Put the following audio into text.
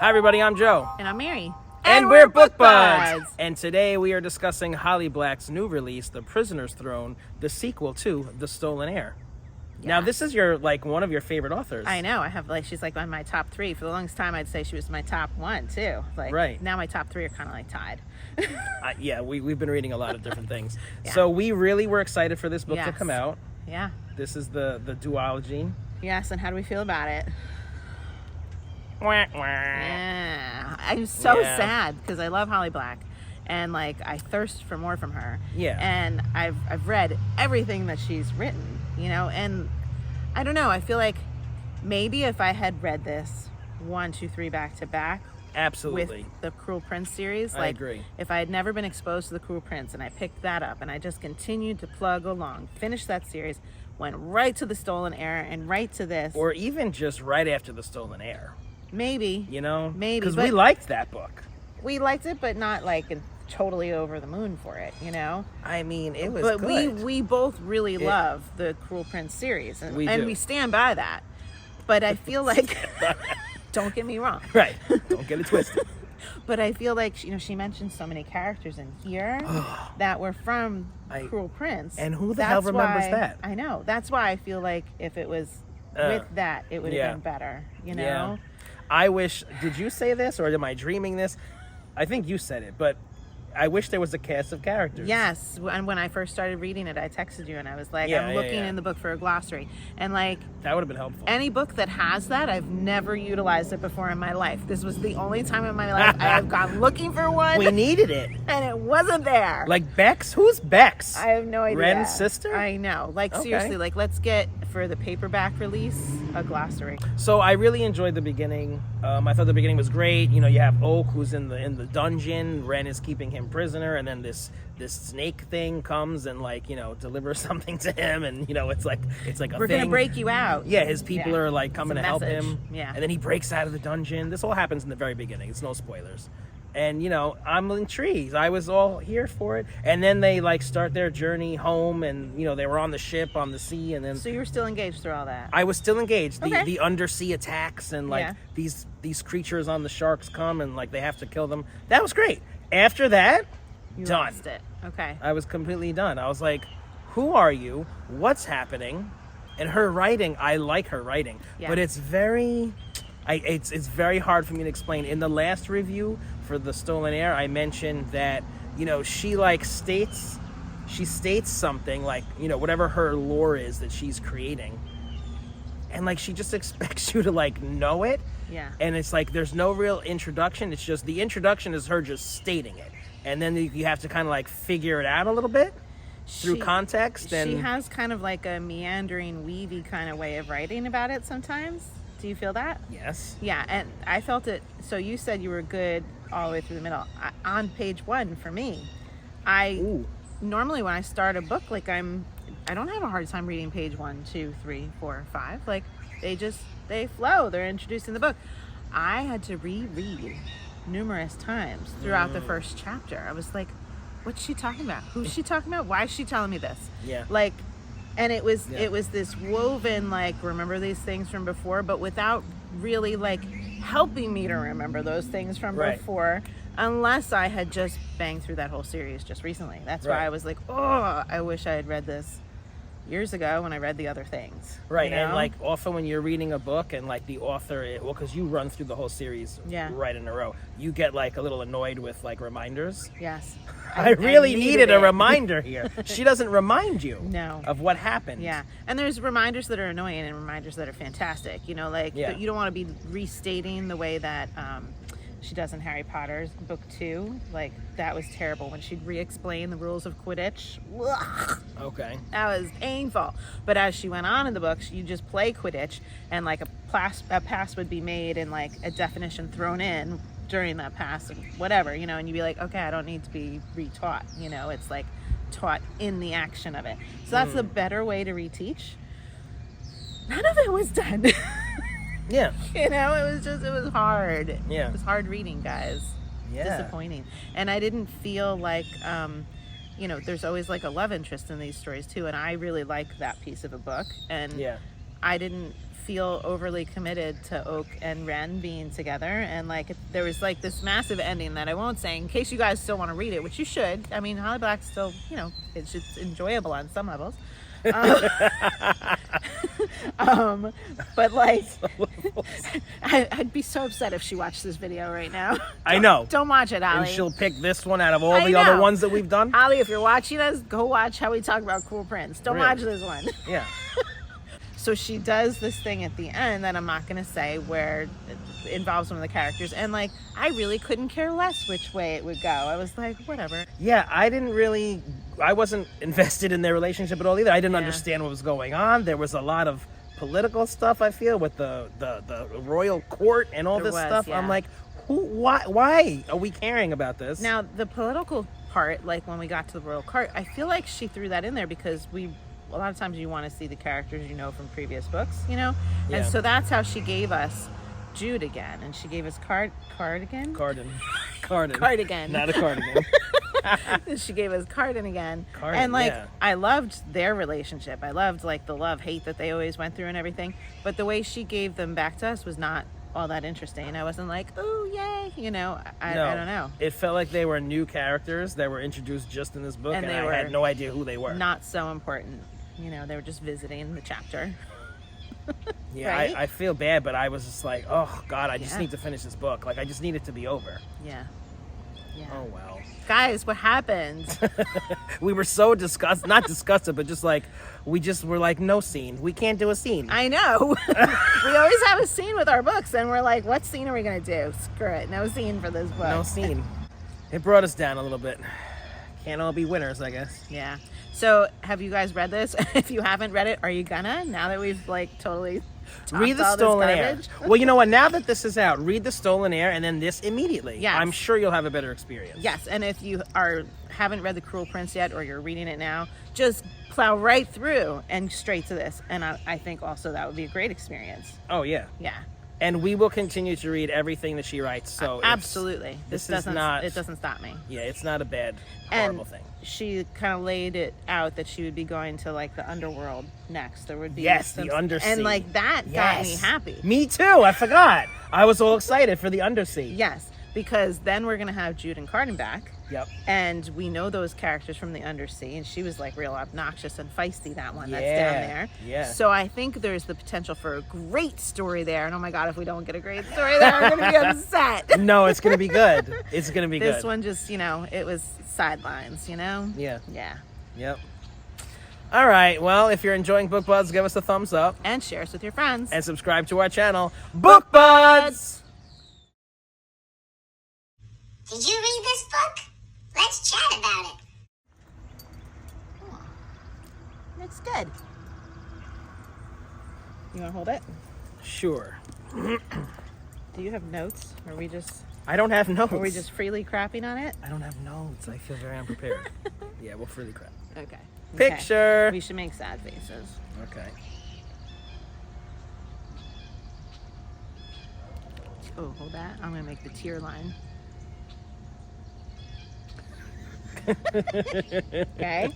Hi everybody, I'm Joe. And I'm Mary. And we're Book Buds. And today we are discussing Holly Black's new release, The Prisoner's Throne, the sequel to The Stolen Heir. Yeah. Now this is one of your favorite authors. I know. She's like on my top three. For the longest time I'd say she was my top one too. Right. Now my top three are kind of like tied. We've been reading a lot of different things. Yeah. So we really were excited for this book to Yes. come out. Yeah. This is the duology. Yes, and how do we feel about it? Wah, wah. Yeah. I'm so Yeah. sad because I love Holly Black. And I thirst for more from her. Yeah. And I've read everything that she's written, and I don't know, I feel like maybe if I had read this 1, 2, 3 back to back Absolutely. with the Cruel Prince series, I agree. if I had never been exposed to the Cruel Prince and I picked that up and I just continued to plug along, finished that series, went right to The Stolen Heir and right to this. Or even just right after The Stolen Heir. Maybe. Maybe. Because but we liked that book. we liked it, but not totally over the moon for it, I mean, it was But good. we both really love the Cruel Prince series, and We do. we stand by that. But I feel like, don't get me wrong, Right. Don't get it twisted. but I feel like she mentioned so many characters in here that were from Cruel Prince. And who the hell remembers that? I know. That's why I feel like if it was with that, it would have been better. Yeah. I wish. Did you say this, or am I dreaming this? I think you said it, but I wish there was a cast of characters. Yes, and when I first started reading it, I texted you and I was like, Yeah, I'm looking in the book for a glossary. And that would have been helpful. any book that has that, I've never utilized it before in my life. This was the only time in my life I have gone looking for one. We needed it. And it wasn't there. Like Bex? Who's Bex? I have no idea. Ren's sister? I know. Okay. Seriously, let's get, for the paperback release, a glossary. So I really enjoyed the beginning. I thought the beginning was great. You have Oak, who's in the dungeon. Ren is keeping him prisoner, and then this snake thing comes and delivers something to him, and it's like a We're thing. gonna break you out. Yeah, his people are coming to It's a help message. him. Yeah. And then he breaks out of the dungeon. This all happens in the very beginning. It's no spoilers. And I'm intrigued. I was all here for it. And then they start their journey home, and they were on the ship on the sea, and then So you were still engaged through all that? I was still engaged. Okay. The undersea attacks and Yeah. these creatures on the sharks come and they have to kill them. That was great. After that, You done. lost it. Okay. I was completely done. I was like, who are you? What's happening? And her writing, I like her writing, Yeah. but it's very, it's very hard for me to explain. In the last review for The Stolen Heir, I mentioned that she states something whatever her lore is that she's creating, and she just expects you to know it. Yeah. And it's there's no real introduction. It's just the introduction is her just stating it, and then you have to kind of figure it out a little bit through context. And she has kind of a meandering, weavy kind of way of writing about it sometimes. Do you feel that? yes, Yeah, and I felt it. So you said you were good all the way through the middle. On page 1 for me, Ooh. normally when I start a book, I don't have a hard time reading page 1, 2, 3, 4, 5. They flow. They're introducing the book. I had to reread numerous times throughout the first chapter. I was like, what's she talking about? Who's she talking about? Why is she telling me this? Yeah. And it was this woven remember these things from before, but without really helping me to remember those things from Right. before, unless I had just banged through that whole series just recently. That's why Right. I was like, oh, I wish I had read this years ago when I read the other things. Right. you know? And often when you're reading a book and the author, because you run through the whole series Yeah. right in a row, you get a little annoyed with reminders. Yes. I really needed a it. reminder here. She doesn't remind you No. of what happened. Yeah, and there's reminders that are annoying and reminders that are fantastic. Yeah. But you don't want to be restating the way that she does in Harry Potter's book 2. That was terrible when she'd re-explain the rules of Quidditch. Ugh, Okay. that was painful. But as she went on in the books, you just play Quidditch, and a pass would be made and a definition thrown in during that pass, and whatever, and you'd be like, okay, I don't need to be retaught. It's taught in the action of it. So that's the better way to reteach. None of it was done. Yeah. it was hard. Yeah. It was hard reading, guys. Yeah. Disappointing. And I didn't feel there's always a love interest in these stories too, and I really like that piece of a book. And Yeah. I didn't feel overly committed to Oak and Ren being together, and like there was like this massive ending that I won't say in case you guys still want to read it, which you should. I mean, Holly Black's still, you know, it's just enjoyable on some levels. But like, I'd be so upset if she watched this video right now. I know. Don't watch it, Holly. And she'll pick this one out of all I the other know. ones that we've done. Holly, if you're watching us, go watch how we talk about Cool Prince. Don't Really? watch this one. Yeah. So she does this thing at the end that I'm not going to say, where it involves one of the characters. And like, I really couldn't care less which way it would go. I was like, whatever. Yeah, I wasn't invested in their relationship at all either. I didn't understand what was going on. There was a lot of political stuff, I feel, with the royal court and all this stuff. Yeah. I'm like, why are we caring about this? Now, the political part, like when we got to the royal court, I feel like she threw that in there because a lot of times you want to see the characters you know from previous books, you know? Yeah. And so that's how she gave us Jude again. And she gave us Cardigan. Cardigan. Not a cardigan. She gave us Carden again. Carden, and like, yeah. I loved their relationship. I loved like the love-hate that they always went through and everything. But the way she gave them back to us was not all that interesting. I wasn't like, oh, yay. You know, I don't know. It felt like they were new characters that were introduced just in this book, and I had no idea who they were. Not so important. You know, they were just visiting the chapter. Yeah, right? I feel bad, but I was just like, oh, God, I just need to finish this book. Like, I just need it to be over. Yeah. Oh, well. Guys, what happened? We were so not disgusted, but just like, we just were like, no scene. We can't do a scene. I know. We always have a scene with our books, and we're like, what scene are we going to do? Screw it. No scene for this book. No scene. It brought us down a little bit. Can't all be winners, I guess. Yeah. So, have you guys read this? If you haven't read it, are you gonna? Now that we've like totally read The all this Stolen Air. garbage? Well, you know what? Now that this is out, read The Stolen Air and then this immediately. Yes. I'm sure you'll have a better experience. Yes, and if you haven't read The Cruel Prince yet, or you're reading it now, just plow right through and straight to this. And I think also that would be a great experience. Oh, yeah. Yeah. And we will continue to read everything that she writes. So Absolutely. It doesn't stop me. Yeah, it's not a bad, horrible And thing. she kind of laid it out that she would be going to like the underworld next. There would be the undersea. And like that got me happy. Me too. I forgot. I was all excited for the undersea. Yes, because then we're gonna have Jude and Carden back. Yep. And we know those characters from the undersea, and she was like real obnoxious and feisty, that one that's down there. Yeah. So I think there's the potential for a great story there. And oh my God, if we don't get a great story there, I'm gonna be upset. No, it's gonna be good. It's gonna be good. This one just, you know, it was sidelines, you know? Yeah. Yeah. Yep. All right. Well, if you're enjoying Book Buds, give us a thumbs up And share us with your friends. and subscribe to our channel, Book Buds. Did you read this book? Let's chat about it. It's good. You want to hold it? Sure. Do you have notes? Or we just I don't have notes. Are we just freely crapping on it? I don't have notes. I feel very unprepared. Yeah, we'll freely crap. Okay. Picture. We should make sad faces. Okay. Oh, hold that. I'm gonna make the tear line. Okay.